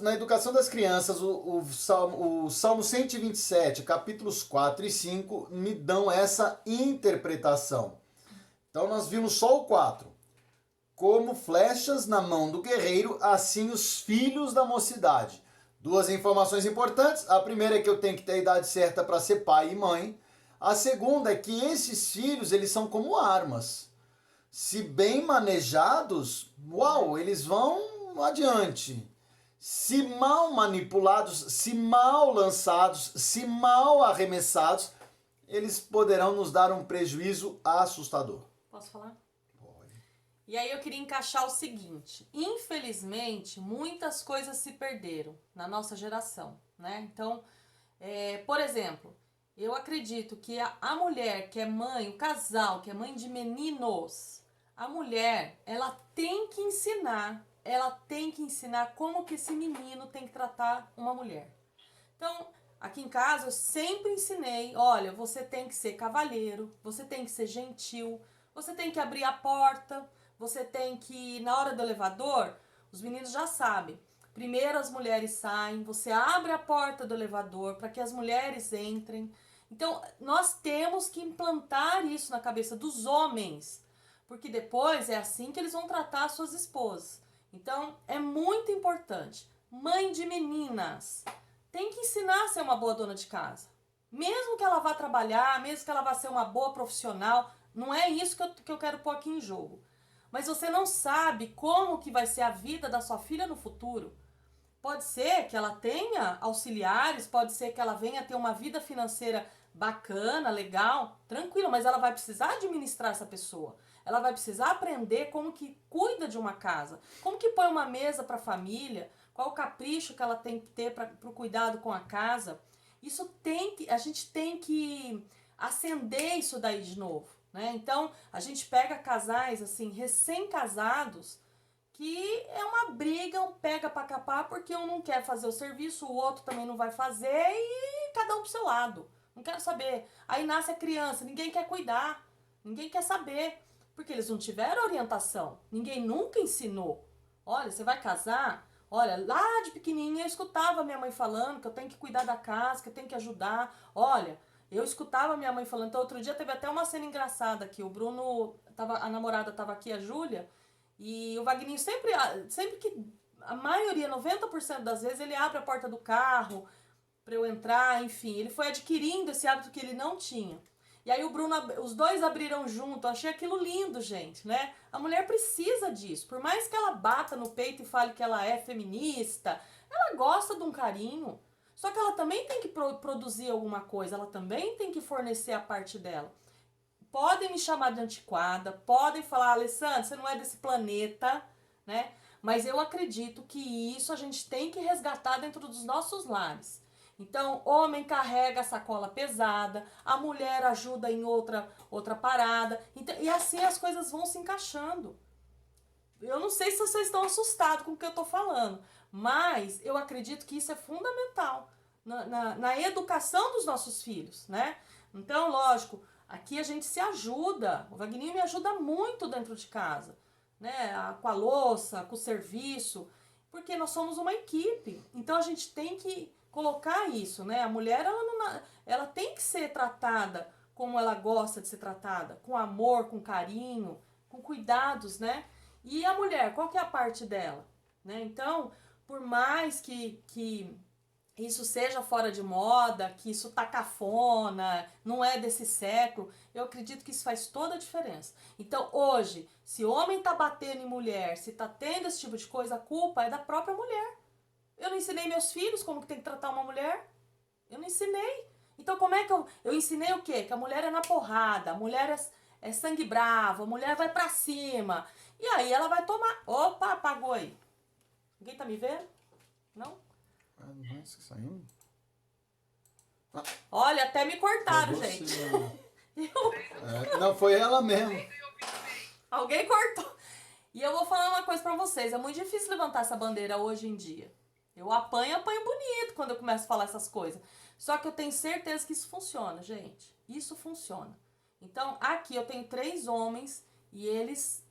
na educação das crianças, o Salmo 127, capítulos 4 e 5, me dão essa interpretação. Então nós vimos só o 4. Como flechas na mão do guerreiro, assim os filhos da mocidade. Duas informações importantes. A primeira é que eu tenho que ter a idade certa para ser pai e mãe. A segunda é que esses filhos, eles são como armas. Se bem manejados, uau, eles vão adiante. Se mal manipulados, se mal lançados, se mal arremessados, eles poderão nos dar um prejuízo assustador. Posso falar? Pode. E aí eu queria encaixar o seguinte: infelizmente, muitas coisas se perderam na nossa geração, né? Então, por exemplo, eu acredito que a mulher que é mãe, o casal que é mãe de meninos, a mulher, ela tem que ensinar como que esse menino tem que tratar uma mulher. Então, aqui em casa eu sempre ensinei, olha, você tem que ser cavalheiro, você tem que ser gentil, você tem que abrir a porta, você tem que, na hora do elevador, os meninos já sabem. Primeiro as mulheres saem, você abre a porta do elevador para que as mulheres entrem. Então, nós temos que implantar isso na cabeça dos homens, porque depois é assim que eles vão tratar as suas esposas. Então, é muito importante. Mãe de meninas tem que ensinar a ser uma boa dona de casa. Mesmo que ela vá trabalhar, mesmo que ela vá ser uma boa profissional, não é isso que eu quero pôr aqui em jogo. Mas você não sabe como que vai ser a vida da sua filha no futuro. Pode ser que ela tenha auxiliares, pode ser que ela venha ter uma vida financeira bacana, legal, tranquilo, mas ela vai precisar administrar essa pessoa. Ela vai precisar aprender como que cuida de uma casa, como que põe uma mesa para a família, qual o capricho que ela tem que ter para o cuidado com a casa. A gente tem que acender isso daí de novo, né? Então, a gente pega casais assim, recém-casados, que é uma briga, um pega pra capar, porque um não quer fazer o serviço, o outro também não vai fazer e cada um pro seu lado. Não quero saber. Aí nasce a criança, ninguém quer cuidar, ninguém quer saber, porque eles não tiveram orientação, ninguém nunca ensinou. Olha, você vai casar? Olha, lá de pequenininha eu escutava minha mãe falando que eu tenho que cuidar da casa, que eu tenho que ajudar. Olha, eu escutava minha mãe falando. Então, outro dia teve até uma cena engraçada aqui. O Bruno, a namorada tava aqui, a Júlia, e o Vagninho sempre que, a maioria, 90% das vezes, ele abre a porta do carro para eu entrar, enfim. Ele foi adquirindo esse hábito que ele não tinha. E aí o Bruno, os dois abriram junto, eu achei aquilo lindo, gente, né? A mulher precisa disso. Por mais que ela bata no peito e fale que ela é feminista, ela gosta de um carinho. Só que ela também tem que produzir alguma coisa, ela também tem que fornecer a parte dela. Podem me chamar de antiquada, podem falar, Alessandra, você não é desse planeta, né? Mas eu acredito que isso a gente tem que resgatar dentro dos nossos lares. Então, homem carrega a sacola pesada, a mulher ajuda em outra parada. Então, e assim as coisas vão se encaixando. Eu não sei se vocês estão assustados com o que eu estou falando, mas eu acredito que isso é fundamental na educação dos nossos filhos, né? Então, lógico, aqui a gente se ajuda. O Vagninho me ajuda muito dentro de casa, né? Com a louça, com o serviço, porque nós somos uma equipe. Então a gente tem que colocar isso, né? A mulher, ela tem que ser tratada como ela gosta de ser tratada, com amor, com carinho, com cuidados, né? E a mulher, qual que é a parte dela? Né? Então, por mais que isso seja fora de moda, que isso tá cafona, não é desse século, eu acredito que isso faz toda a diferença. Então, hoje, se homem tá batendo em mulher, se tá tendo esse tipo de coisa, a culpa é da própria mulher. Eu não ensinei meus filhos como que tem que tratar uma mulher. Eu não ensinei. Então, como é que eu ensinei o quê? Que a mulher é na porrada, a mulher é sangue bravo, a mulher vai pra cima. E aí ela vai tomar... Opa, apagou aí. Alguém tá me vendo? Não? Ah, não é isso que saindo? Ah, Olha, até me cortaram, foi gente. você, não, foi ela mesmo. Alguém cortou. E eu vou falar uma coisa pra vocês. É muito difícil levantar essa bandeira hoje em dia. Eu apanho bonito quando eu começo a falar essas coisas. Só que eu tenho certeza que isso funciona, gente. Isso funciona. Então, aqui eu tenho 3 homens e eles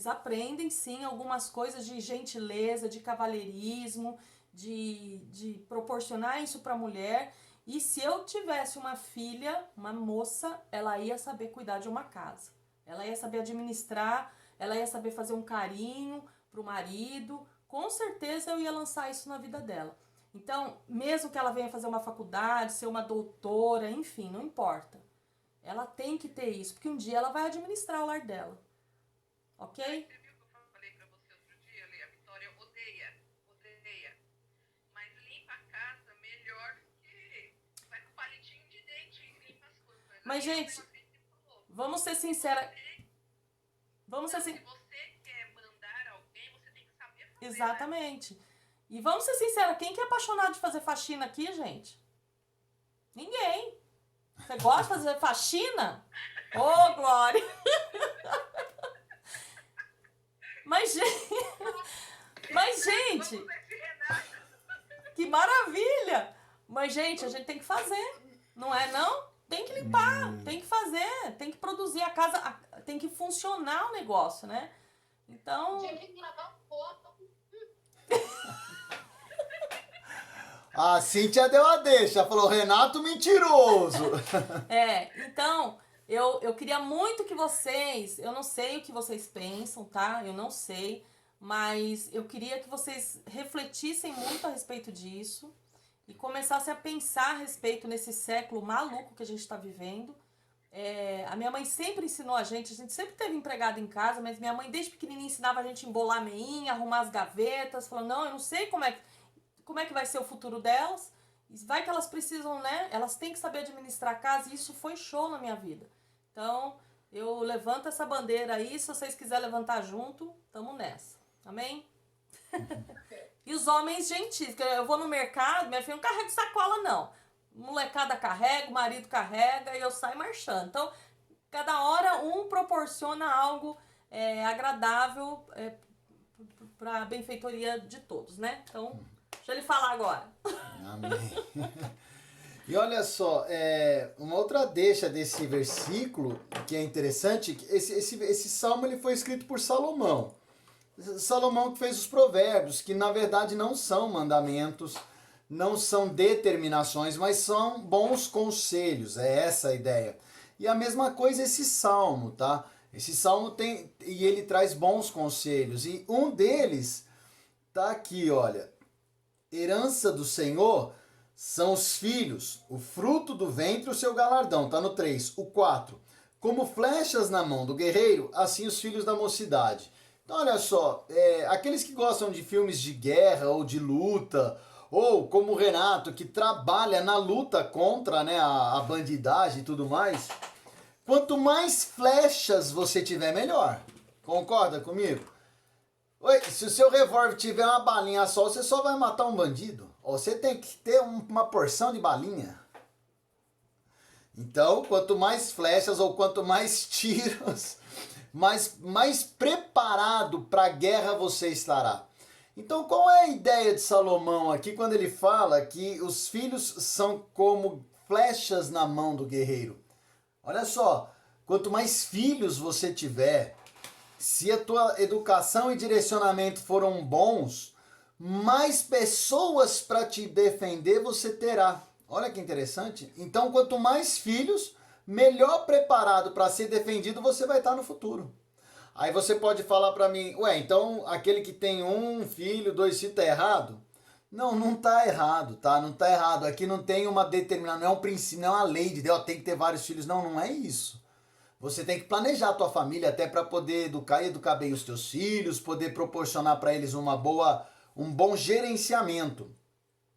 aprendem sim algumas coisas de gentileza, de cavalheirismo, de proporcionar isso para a mulher. E se eu tivesse uma filha, uma moça, ela ia saber cuidar de uma casa. Ela ia saber administrar, ela ia saber fazer um carinho pro marido. Com certeza eu ia lançar isso na vida dela. Então, mesmo que ela venha fazer uma faculdade, ser uma doutora, enfim, não importa. Ela tem que ter isso, porque um dia ela vai administrar o lar dela. Ok? Você viu que eu falei pra você outro dia, Lê? A Vitória odeia. Mas limpa a casa melhor que vai com palitinho de dente e limpa as coisas. Mas, gente, vamos ser sinceros. Vamos ser Se sinceros. você quer mandar alguém, você tem que saber fazer. Exatamente. E vamos ser sinceros, quem que é apaixonado de fazer faxina aqui, gente? Ninguém. Você gosta de fazer faxina? Ô, Glória! Mas, gente, que maravilha! Mas, gente, a gente tem que fazer, não é não? Tem que limpar, tem que fazer, tem que produzir a casa, tem que funcionar o negócio, né? Então... Tinha que lavar foto. A Cíntia deu a deixa, falou, Renato mentiroso. Então, eu queria muito que vocês, eu não sei o que vocês pensam, tá? Eu não sei, mas eu queria que vocês refletissem muito a respeito disso e começassem a pensar a respeito nesse século maluco que a gente está vivendo. A minha mãe sempre ensinou a gente sempre teve empregada em casa, mas minha mãe desde pequenininha ensinava a gente a embolar meinha, arrumar as gavetas, falando, não, eu não sei como é que vai ser o futuro delas, vai que elas precisam, né, elas têm que saber administrar a casa, e isso foi show na minha vida. Então, eu levanto essa bandeira aí, se vocês quiserem levantar junto, tamo nessa, amém? E os homens gentis, que eu vou no mercado, minha filha, não carrego sacola não, molecada carrega, o marido carrega, e eu saio marchando. Então, cada hora um proporciona algo agradável para a benfeitoria de todos, né? Então, deixa ele falar agora. Amém. E olha só, uma outra deixa desse versículo que é interessante, esse salmo ele foi escrito por Salomão. Salomão que fez os provérbios, que na verdade não são mandamentos, não são determinações, mas são bons conselhos, é essa a ideia. E a mesma coisa esse salmo, tá? Esse salmo e ele traz bons conselhos, e um deles tá aqui, olha. Herança do Senhor são os filhos, o fruto do ventre e o seu galardão. Tá no 3. O 4. Como flechas na mão do guerreiro, assim os filhos da mocidade. Então, olha só, aqueles que gostam de filmes de guerra ou de luta, ou como o Renato, que trabalha na luta contra, né, a bandidagem e tudo mais, quanto mais flechas você tiver, melhor. Concorda comigo? Oi, se o seu revólver tiver uma balinha só, você só vai matar um bandido. Você tem que ter uma porção de balinha. Então, quanto mais flechas ou quanto mais tiros, mais preparado para a guerra você estará. Então, qual é a ideia de Salomão aqui quando ele fala que os filhos são como flechas na mão do guerreiro? Olha só, quanto mais filhos você tiver, se a tua educação e direcionamento foram bons, mais pessoas para te defender você terá. Olha que interessante. Então, quanto mais filhos, melhor preparado para ser defendido você vai estar no futuro. Aí você pode falar para mim, então aquele que tem um filho, 2 filhos, tá errado? Não, não tá errado, tá? Não tá errado. Aqui não tem uma determinação, não é um princípio, não é uma lei de Deus, tem que ter vários filhos. Não, não é isso. Você tem que planejar a tua família até para poder educar e educar bem os teus filhos, poder proporcionar para eles um bom gerenciamento.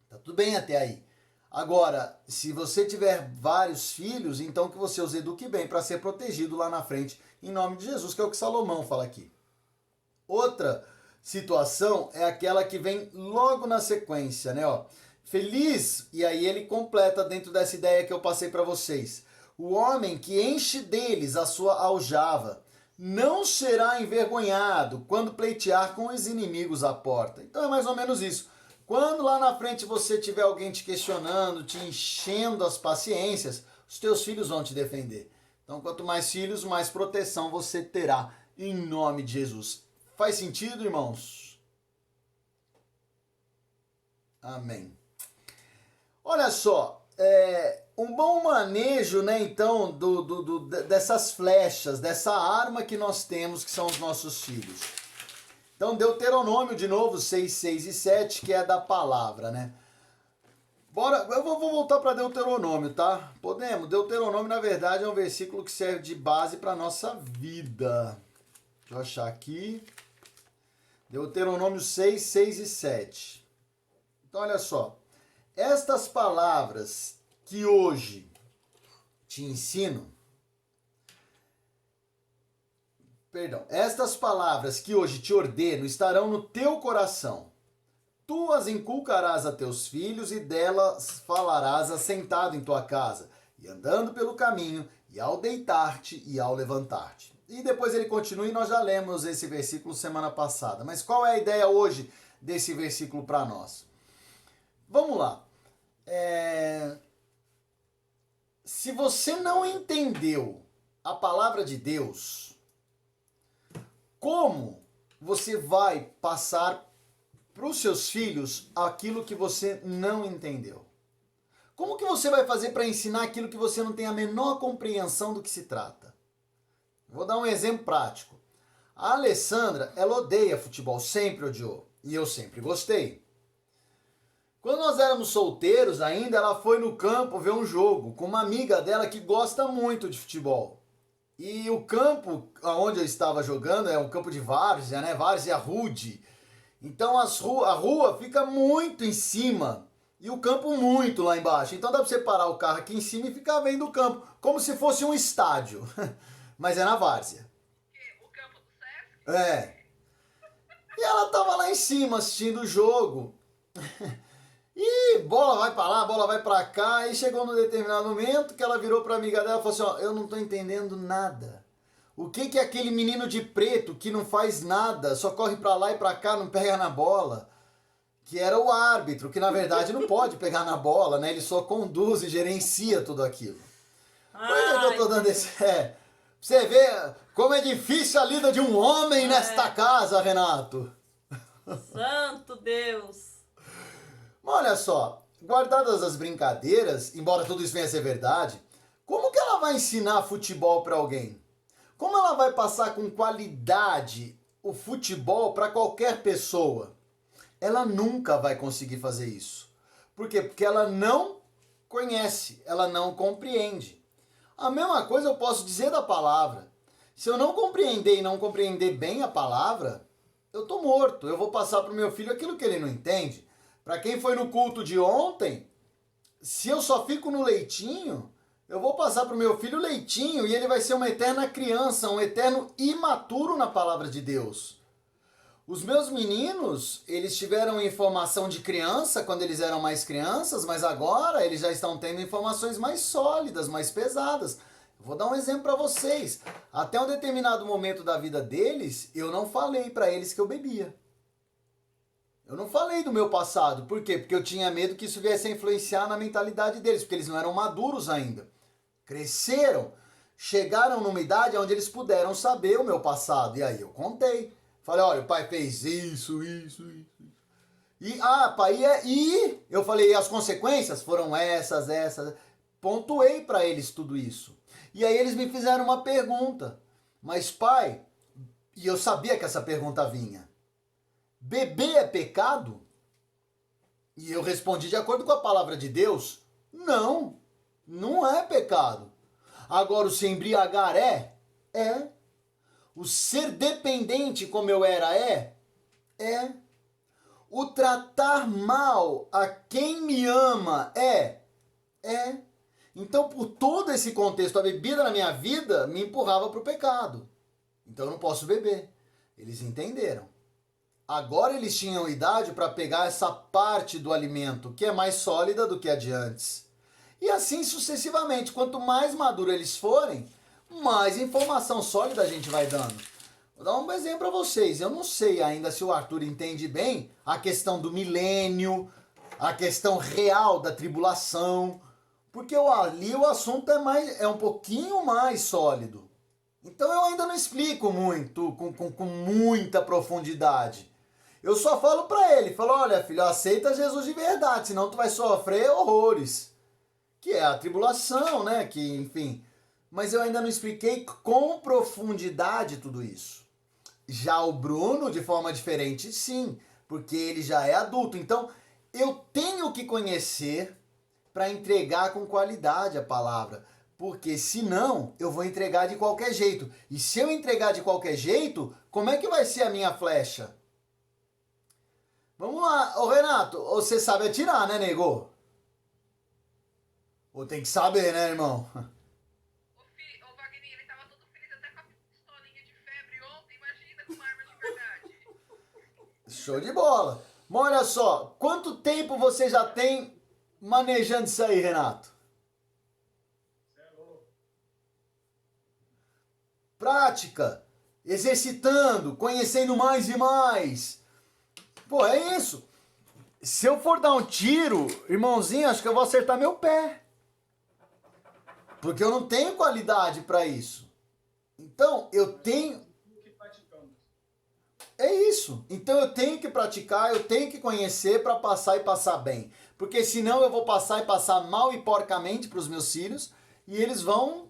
Tá tudo bem até aí. Agora, se você tiver vários filhos, então que você os eduque bem para ser protegido lá na frente, em nome de Jesus, que é o que Salomão fala aqui. Outra situação é aquela que vem logo na sequência, né? Feliz, e aí ele completa dentro dessa ideia que eu passei para vocês. O homem que enche deles a sua aljava não será envergonhado quando pleitear com os inimigos à porta. Então é mais ou menos isso. Quando lá na frente você tiver alguém te questionando, te enchendo as paciências, os teus filhos vão te defender. Então, quanto mais filhos, mais proteção você terá, em nome de Jesus. Faz sentido, irmãos? Amém. Olha só, um bom manejo, né, então, dessas flechas, dessa arma que nós temos, que são os nossos filhos. Então, Deuteronômio, de novo, 6, 6 e 7, que é da palavra, né? Bora, eu vou voltar para Deuteronômio, tá? Podemos? Deuteronômio, na verdade, é um versículo que serve de base para a nossa vida. Deixa eu achar aqui. Deuteronômio 6, 6 e 7. Então, olha só. Estas palavras que hoje te ensino, estas palavras que hoje te ordeno estarão no teu coração. Tu as inculcarás a teus filhos e delas falarás assentado em tua casa, e andando pelo caminho, e ao deitar-te e ao levantar-te. E depois ele continua e nós já lemos esse versículo semana passada. Mas qual é a ideia hoje desse versículo para nós? Vamos lá. Se você não entendeu a palavra de Deus, como você vai passar para os seus filhos aquilo que você não entendeu? Como que você vai fazer para ensinar aquilo que você não tem a menor compreensão do que se trata? Vou dar um exemplo prático. A Alessandra, ela odeia futebol, sempre odiou. E eu sempre gostei. Quando nós éramos solteiros ainda, ela foi no campo ver um jogo com uma amiga dela que gosta muito de futebol. E o campo onde eu estava jogando é um campo de várzea, né? Várzea rude. Então a rua fica muito em cima e o campo muito lá embaixo. Então dá para você parar o carro aqui em cima e ficar vendo o campo, como se fosse um estádio. Mas é na várzea. O campo do Sesc? É. E ela tava lá em cima assistindo o jogo. E bola vai pra lá, bola vai pra cá. E chegou num determinado momento que ela virou pra amiga dela e falou assim, ó, eu não tô entendendo nada. O que é aquele menino de preto que não faz nada, só corre pra lá e pra cá, não pega na bola? Que era o árbitro, que na verdade não pode pegar na bola, né? Ele só conduz e gerencia tudo aquilo. Por que que eu tô dando esse... Você vê como é difícil a lida de um homem nesta casa, Renato. Santo Deus. Mas olha só, guardadas as brincadeiras, embora tudo isso venha a ser verdade, como que ela vai ensinar futebol para alguém? Como ela vai passar com qualidade o futebol para qualquer pessoa? Ela nunca vai conseguir fazer isso. Por quê? Porque ela não conhece, ela não compreende. A mesma coisa eu posso dizer da palavra. Se eu não compreender e não compreender bem a palavra, eu tô morto. Eu vou passar para o meu filho aquilo que ele não entende. Para quem foi no culto de ontem, se eu só fico no leitinho, eu vou passar para o meu filho leitinho e ele vai ser uma eterna criança, um eterno imaturo na palavra de Deus. Os meus meninos, eles tiveram informação de criança quando eles eram mais crianças, mas agora eles já estão tendo informações mais sólidas, mais pesadas. Eu vou dar um exemplo para vocês. Até um determinado momento da vida deles, eu não falei para eles que eu bebia. Eu não falei do meu passado. Por quê? Porque eu tinha medo que isso viesse a influenciar na mentalidade deles, porque eles não eram maduros ainda. Cresceram, chegaram numa idade onde eles puderam saber o meu passado. E aí eu contei. Falei, olha, o pai fez isso. E, pai, e eu falei, e as consequências foram essas. Pontuei para eles tudo isso. E aí eles me fizeram uma pergunta. Mas pai, e eu sabia que essa pergunta vinha. Beber é pecado? E eu respondi de acordo com a palavra de Deus, não, não é pecado. Agora o se embriagar é? É. O ser dependente como eu era é? É. O tratar mal a quem me ama é? É. Então, por todo esse contexto, a bebida na minha vida me empurrava para o pecado. Então eu não posso beber. Eles entenderam. Agora eles tinham idade para pegar essa parte do alimento que é mais sólida do que a de antes. E assim sucessivamente. Quanto mais maduro eles forem, mais informação sólida a gente vai dando. Vou dar um exemplo para vocês. Eu não sei ainda se o Arthur entende bem a questão do milênio, a questão real da tribulação, porque ali o assunto é um pouquinho mais sólido. Então eu ainda não explico muito, com muita profundidade. Eu só falo pra ele, falo, olha filho, aceita Jesus de verdade, senão tu vai sofrer horrores. Que é a tribulação, né? Que, enfim. Mas eu ainda não expliquei com profundidade tudo isso. Já o Bruno, de forma diferente, sim, porque ele já é adulto. Então, eu tenho que conhecer para entregar com qualidade a palavra. Porque senão, eu vou entregar de qualquer jeito. E se eu entregar de qualquer jeito, como é que vai ser a minha flecha? Vamos lá, ô Renato, você sabe atirar, né, nego? Ou tem que saber, né, irmão? O Wagner, ele tava todo feliz até com a pistolinha de febre ontem. Imagina com uma arma de verdade. Show de bola. Mas olha só, quanto tempo você já tem manejando isso aí, Renato? Prática, exercitando, conhecendo mais e mais. Pô, é isso. Se eu for dar um tiro, irmãozinho, acho que eu vou acertar meu pé. Porque eu não tenho qualidade para isso. Então, eu tenho... É isso. Então eu tenho que praticar, eu tenho que conhecer para passar e passar bem. Porque senão eu vou passar e passar mal e porcamente para os meus filhos e eles não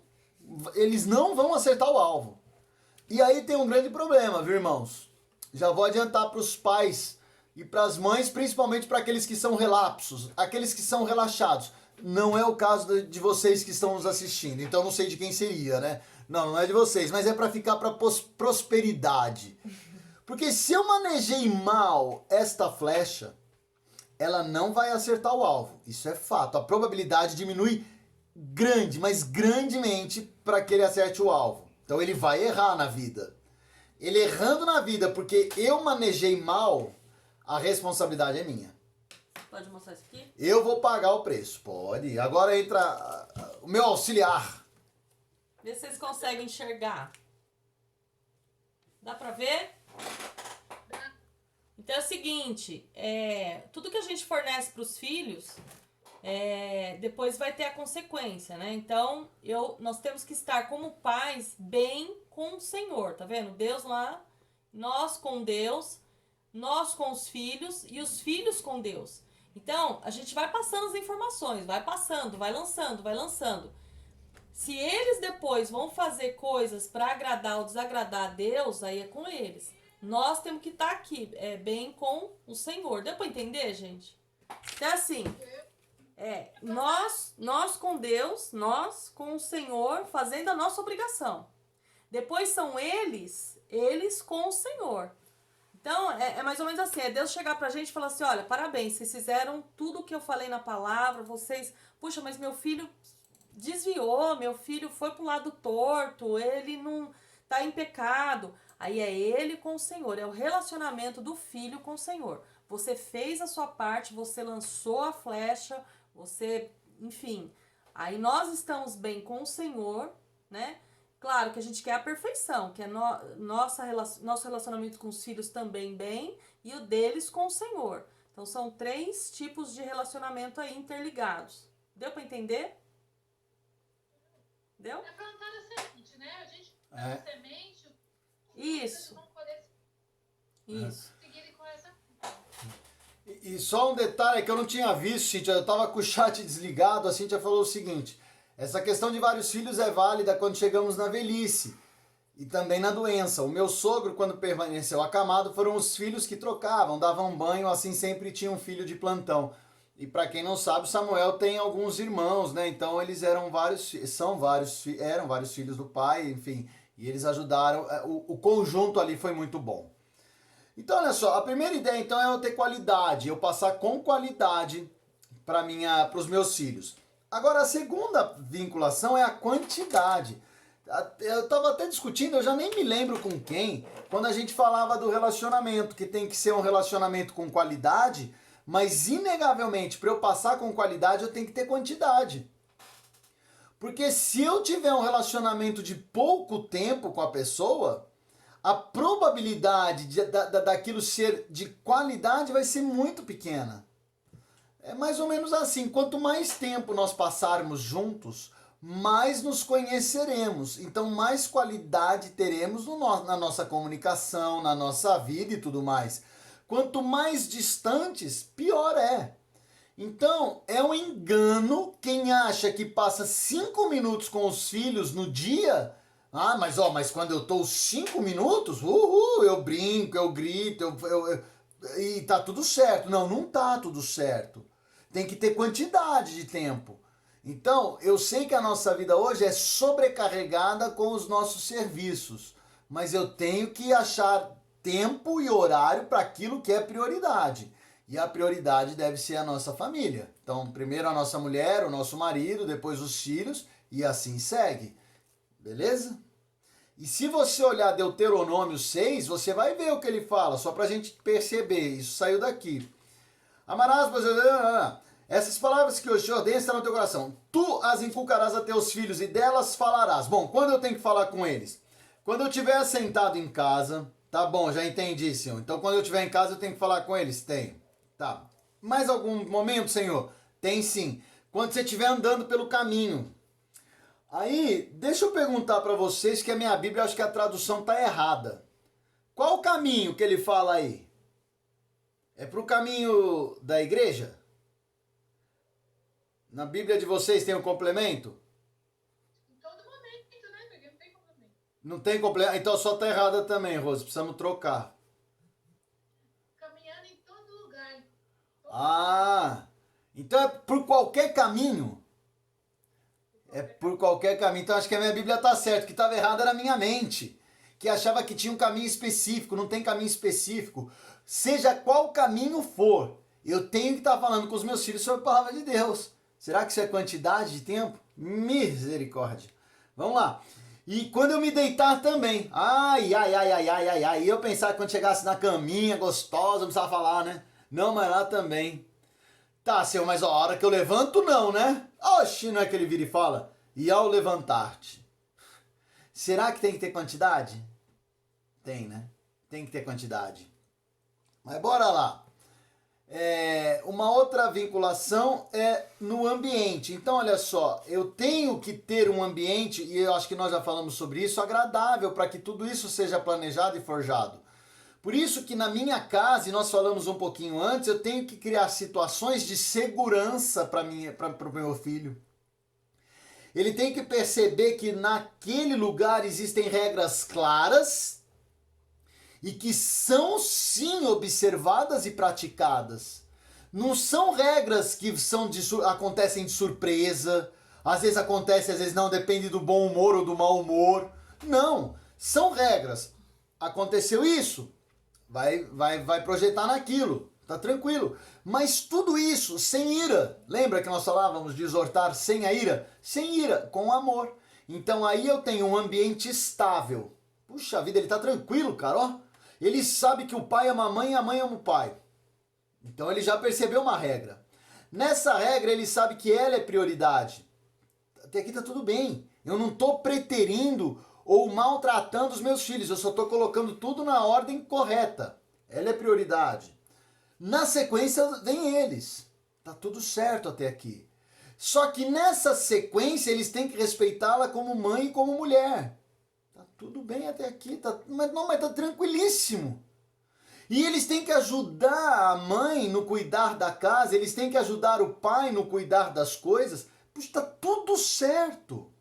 vão acertar o alvo. E aí tem um grande problema, viu, irmãos? Já vou adiantar para os pais e para as mães, principalmente para aqueles que são relapsos, aqueles que são relaxados. Não é o caso de vocês que estão nos assistindo, então não sei de quem seria, né? Não é de vocês, mas é para ficar para prosperidade. Porque se eu manejei mal esta flecha, ela não vai acertar o alvo. Isso é fato. A probabilidade diminui grande, mas grandemente para que ele acerte o alvo. Então ele vai errar na vida. Ele errando na vida porque eu manejei mal, a responsabilidade é minha. Pode mostrar isso aqui? Eu vou pagar o preço. Pode. Agora entra o meu auxiliar. Vê se vocês conseguem enxergar. Dá pra ver? Então é o seguinte, tudo que a gente fornece para os filhos, depois vai ter a consequência, né? Então, nós temos que estar como pais bem com o Senhor, tá vendo? Deus lá, nós com Deus, nós com os filhos e os filhos com Deus. Então, a gente vai passando as informações, vai passando, vai lançando. Se eles depois vão fazer coisas para agradar ou desagradar a Deus, aí é com eles. Nós temos que estar aqui, bem com o Senhor. Deu para entender, gente? Então, assim, nós com Deus, nós com o Senhor, fazendo a nossa obrigação. Depois são eles com o Senhor. Então, é mais ou menos assim, Deus chegar pra gente e falar assim, olha, parabéns, vocês fizeram tudo o que eu falei na palavra, puxa, mas meu filho desviou, meu filho foi pro lado torto, ele não tá em pecado. Aí é ele com o Senhor, é o relacionamento do filho com o Senhor. Você fez a sua parte, você lançou a flecha, enfim. Aí nós estamos bem com o Senhor, né? Claro que a gente quer a perfeição, que é nosso relacionamento com os filhos também bem e o deles com o Senhor. Então são 3 tipos de relacionamento aí interligados. Deu para entender? Deu? É plantar a semente, né? A gente planta a semente, isso. Vão poder Isso. seguir com essa. E só um detalhe que eu não tinha visto, Cíntia, eu tava com o chat desligado, a Cíntia falou o seguinte, essa questão de vários filhos é válida quando chegamos na velhice e também na doença. O meu sogro, quando permaneceu acamado, foram os filhos que trocavam, davam banho, assim sempre tinha um filho de plantão. E para quem não sabe, Samuel tem alguns irmãos, né? Então eles eram vários filhos do pai, enfim, e eles ajudaram, o conjunto ali foi muito bom. Então, olha só, a primeira ideia então é eu ter qualidade, eu passar com qualidade para os meus filhos. Agora, a segunda vinculação é a quantidade. Eu estava até discutindo, eu já nem me lembro com quem, quando a gente falava do relacionamento, que tem que ser um relacionamento com qualidade, mas inegavelmente, para eu passar com qualidade, eu tenho que ter quantidade. Porque se eu tiver um relacionamento de pouco tempo com a pessoa, a probabilidade daquilo ser de qualidade vai ser muito pequena. É mais ou menos assim, quanto mais tempo nós passarmos juntos, mais nos conheceremos. Então, mais qualidade teremos na nossa comunicação, na nossa vida e tudo mais. Quanto mais distantes, pior é. Então, é um engano quem acha que passa 5 minutos com os filhos no dia. Ah, mas quando eu tô 5 minutos, eu brinco, eu grito, e tá tudo certo. Não, não tá tudo certo. Tem que ter quantidade de tempo. Então, eu sei que a nossa vida hoje é sobrecarregada com os nossos serviços, mas eu tenho que achar tempo e horário para aquilo que é prioridade. E a prioridade deve ser a nossa família. Então, primeiro a nossa mulher, o nosso marido, depois os filhos, e assim segue. Beleza? E se você olhar Deuteronômio 6, você vai ver o que ele fala, só para a gente perceber. Isso saiu daqui. Amarás, essas palavras que hoje te ordeno estarão no teu coração. Tu as inculcarás a teus filhos e delas falarás. Bom, quando eu tenho que falar com eles? Quando eu estiver sentado em casa, tá bom, já entendi, Senhor. Então quando eu estiver em casa eu tenho que falar com eles? Tenho. Tá. Mais algum momento, Senhor? Tem sim. Quando você estiver andando pelo caminho. Aí, deixa eu perguntar para vocês que a minha Bíblia, acho que a tradução tá errada. Qual o caminho que ele fala aí? É pro caminho da igreja? Na Bíblia de vocês tem um complemento? Em todo momento, né? Porque não tem complemento. Não tem complemento? Então só tá errada também, Rose. Precisamos trocar. Caminhando em todo lugar. Ah, então é por qualquer caminho? É por qualquer caminho. Então acho que a minha Bíblia tá certa. O que estava errado era a minha mente, que achava que tinha um caminho específico. Não tem caminho específico. Seja qual caminho for, eu tenho que estar falando com os meus filhos sobre a palavra de Deus. Será que isso é quantidade de tempo? Misericórdia. Vamos lá. E quando eu me deitar também. Ai. E eu pensava que quando chegasse na caminha gostosa, não precisava falar, né? Não, mas lá também. Tá, Senhor, mas a hora que eu levanto, não, né? Oxi, não é que ele vira e fala? E ao levantar-te. Será que tem que ter quantidade? Tem, né? Tem que ter quantidade. Mas bora lá. Uma outra vinculação é no ambiente. Então, olha só, eu tenho que ter um ambiente, e eu acho que nós já falamos sobre isso, agradável para que tudo isso seja planejado e forjado. Por isso que na minha casa, e nós falamos um pouquinho antes, eu tenho que criar situações de segurança para o meu filho. Ele tem que perceber que naquele lugar existem regras claras e que são sim observadas e praticadas. Não são regras que acontecem de surpresa, às vezes acontece, às vezes não, depende do bom humor ou do mau humor. Não, são regras. Aconteceu isso, vai projetar naquilo, tá tranquilo. Mas tudo isso sem ira. Lembra que nós falávamos de exortar sem a ira? Sem ira, com amor. Então aí eu tenho um ambiente estável. Puxa vida, ele tá tranquilo, cara, ó. Ele sabe que o pai ama a mãe e a mãe ama o pai. Então ele já percebeu uma regra. Nessa regra ele sabe que ela é prioridade. Até aqui tá tudo bem. Eu não tô preterindo ou maltratando os meus filhos. Eu só tô colocando tudo na ordem correta. Ela é prioridade. Na sequência vem eles. Tá tudo certo até aqui. Só que nessa sequência eles têm que respeitá-la como mãe e como mulher. Tá tudo bem até aqui, mas tá tranquilíssimo. E eles têm que ajudar a mãe no cuidar da casa, eles têm que ajudar o pai no cuidar das coisas. Puxa, tá tudo certo.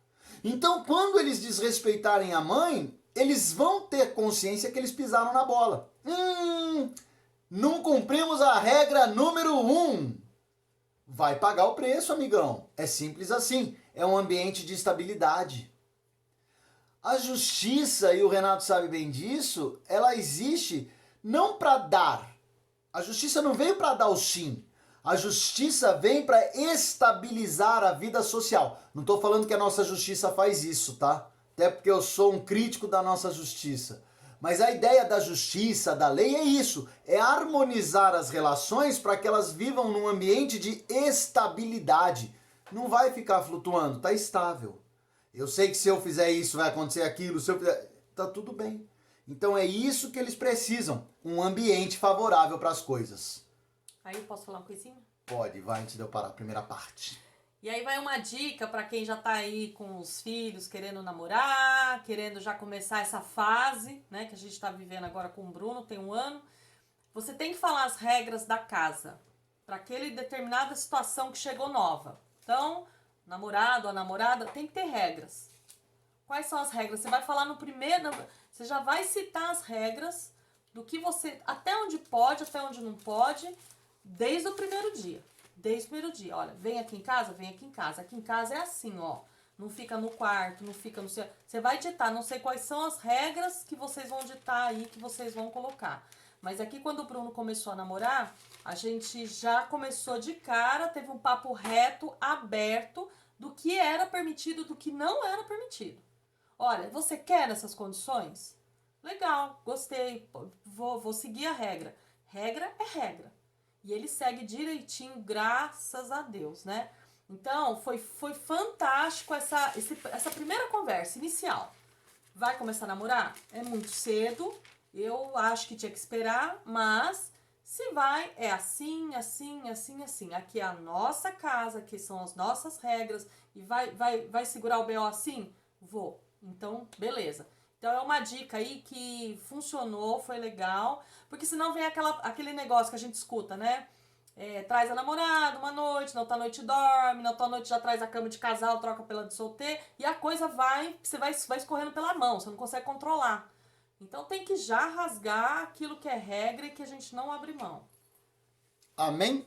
Então, quando eles desrespeitarem a mãe, eles vão ter consciência que eles pisaram na bola. Não cumprimos a regra número 1. Vai pagar o preço, amigão. É simples assim. É um ambiente de estabilidade. A justiça, e o Renato sabe bem disso, ela existe não para dar. A justiça não veio para dar o sim. A justiça vem para estabilizar a vida social. Não estou falando que a nossa justiça faz isso, tá? Até porque eu sou um crítico da nossa justiça. Mas a ideia da justiça, da lei é isso. É harmonizar as relações para que elas vivam num ambiente de estabilidade. Não vai ficar flutuando, tá estável. Eu sei que se eu fizer isso vai acontecer aquilo, se eu fizer... Tá tudo bem. Então é isso que eles precisam. Um ambiente favorável para as coisas. Aí eu posso falar uma coisinha? Pode, vai antes de eu parar a primeira parte. E aí vai uma dica para quem já tá aí com os filhos, querendo namorar, querendo já começar essa fase, né, que a gente tá vivendo agora com o Bruno, tem 1 ano. você tem que falar as regras da casa para aquele determinada situação que chegou nova. Então, namorado, a namorada, tem que ter regras. Quais são as regras? Você vai falar no primeiro, você já vai citar as regras do que você, até onde pode, até onde não pode, desde o primeiro dia. Desde o primeiro dia. Olha, vem aqui em casa, vem aqui em casa. Aqui em casa é assim, ó. Não fica no quarto, não fica no seu... Você vai ditar, não sei quais são as regras que vocês vão ditar aí, que vocês vão colocar. Mas aqui quando o Bruno começou a namorar, a gente já começou de cara, teve um papo reto, aberto, do que era permitido, do que não era permitido. Olha, você quer essas condições? Legal, gostei, vou seguir a regra. Regra é regra. E ele segue direitinho, graças a Deus, né? Então, foi fantástico essa primeira conversa inicial. Vai começar a namorar? É muito cedo, eu acho que tinha que esperar, mas se vai, é assim, assim, assim, assim. Aqui é a nossa casa, aqui são as nossas regras, e vai segurar o BO assim? Vou. Então, beleza. Então, é uma dica aí que funcionou, foi legal, porque senão vem aquele negócio que a gente escuta, né? Traz a namorada uma noite, na outra noite dorme, na outra noite já traz a cama de casal, troca pela de solteiro, e a coisa você vai escorrendo pela mão, você não consegue controlar. Então tem que já rasgar aquilo que é regra e que a gente não abre mão. Amém?